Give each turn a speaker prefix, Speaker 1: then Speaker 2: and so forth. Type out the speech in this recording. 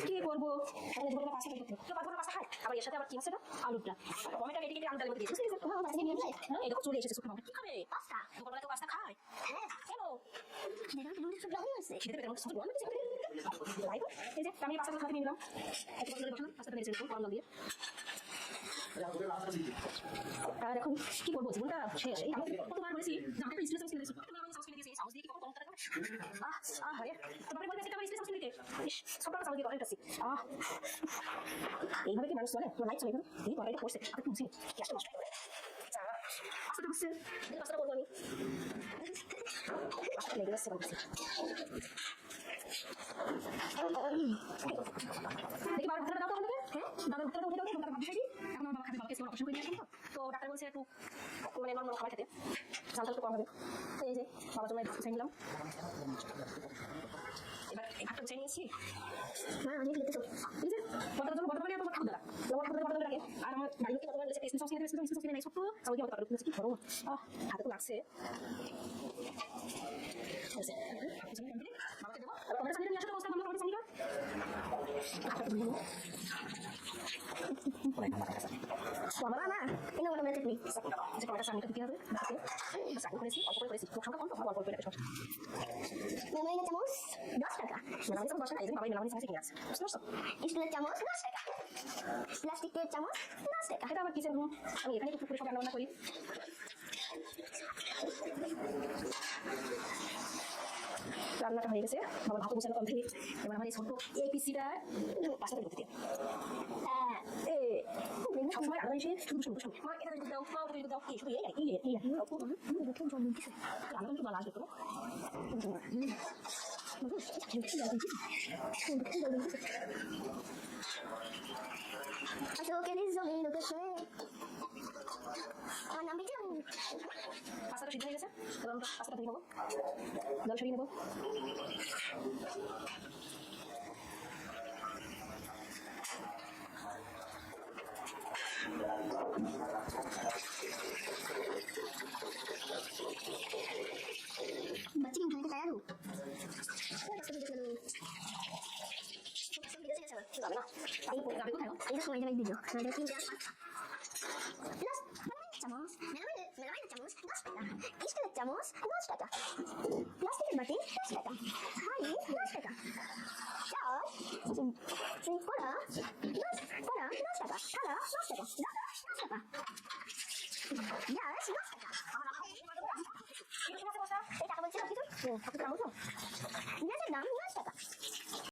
Speaker 1: কি করবো পাস্তা তৈরি করতে কেউ পাস্তা খায় আবার এর সাথে আবার কি আছে আলুটা টমেটো কেটে কেটে আলু ডালের মধ্যে দিয়েছি হ্যাঁ এই দেখো চলে এসেছে সুপার কি খাবে পাস্তা দুপুরবেলা তো পাস্তা খায় হ্যাঁ কেন খেতে পেতে আমার সুপার গরম এই যে আমি পাস্তা খাতে নিলাম একটু করে বসালাম পাস্তা ভেজে নেবো গরম জল দিয়ে আর এখন কি করবো জীবনটা শেষ এই আমি কতবার বলেছি জানতে একটা স্পেস কিনে দিয়েছি তুমি আমাকে সাউস কিনে দিয়েছি সাউস দিয়ে কি কখন করতে আরে তোমার বলতে একটা স্পেস কিনে দিতে সবটা সাউস দিয়ে করেছি এইভাবে কি মানুষ চলে তোমার লাইট চলে এই তরকারিটা করছে আপনি বুঝি গ্যাসটা নষ্ট করে আস্তে বুঝছে পাস্তা করবো আমি পাস্তা লেগে যাচ্ছে বলছি দেখি বার ভাতটা দাও তো আমাকে হ্যাঁ দাদার ভাতটা উঠে দাও তো তোমার ভাত দিয়েছি এখন আমার বাবা খাবে বাবাকে অপারেশন করে দিয়েছেন তো ডাক্তার বলছে একটু মানে নরমাল খাবার খেতে ঝালটা একটু কম হবে তো এই যে বাবার জন্য গুছিয়ে নিলাম এবার এই ভাতটা গুছিয়ে নিয়েছি হ্যাঁ অনেক লেগেছে এই যে বর্তমানে জন্য বর্তমানে আমার খাওয়া দাঁড়া লবণ খাওয়া বর্তমানে লাগে আর আমার বাড়িতে বর্তমানে বলেছে স্পেস সস কিনে নাই সব তো আমি কি আমার কি করবো হাতে তো লাগছে বাবাকে দেবো আমাদের সামনে নিয়ে আসো অবস্থা আমরা আমাদের সামনে আমার না এই না মানে টেকনিক যে কয়টা সামনে দিতে হবে সামনে করেছি অল্প করে করেছি খুব সংখ্যা কম তো অল্প করে একটা
Speaker 2: মেলামাইনের চামচ 10 টাকা
Speaker 1: মেলামাইন চামচ 10 টাকা এই যে বাবা মেলামাইন চামচ কিনে আছে বুঝছো
Speaker 2: স্টিলের চামচ 10 টাকা প্লাস্টিকের চামচ 10 টাকা
Speaker 1: এটা আমার কিচেন রুম আমি এখানে টুকটুক করে সব রান্না করি রান্নাটা হয়ে গেছে আমার ভাত বসানো কমপ্লিট এবার আমার এই ছোট্ট এই পিসিটা পাশাতে ঢুকতে সবসময় রান্না এসে শুধু শুধু শুধু মা এটা দাও মা ওটা দাও এই শুধু এই জল দিচ্ছে রান্না কিন্তু ভালো আসবে তো
Speaker 2: চোখের জমি ঢুকেছে আমার নাম লিখে
Speaker 1: পাস্তাটা সিদ্ধ হয়ে গেছে এবার আমরা পাস্তাটা ধুয়ে নেবো জল সরিয়ে নেবো
Speaker 2: बच्चे की उठाने को तैयार हो
Speaker 1: যাবে না যাবে কোথায়
Speaker 2: এটা সময় যাবে ভিডিও আমাদের 3 4 5 চামচ মেলামাইনের চামচ 10 টাকা স্টিলের চামচ 10 টাকা প্লাস্টিকের বাটি 10 টাকা হাঁড়ি 10 টাকা চাল কড়া 10 টাকা থালা 10 টাকা 10 টাকা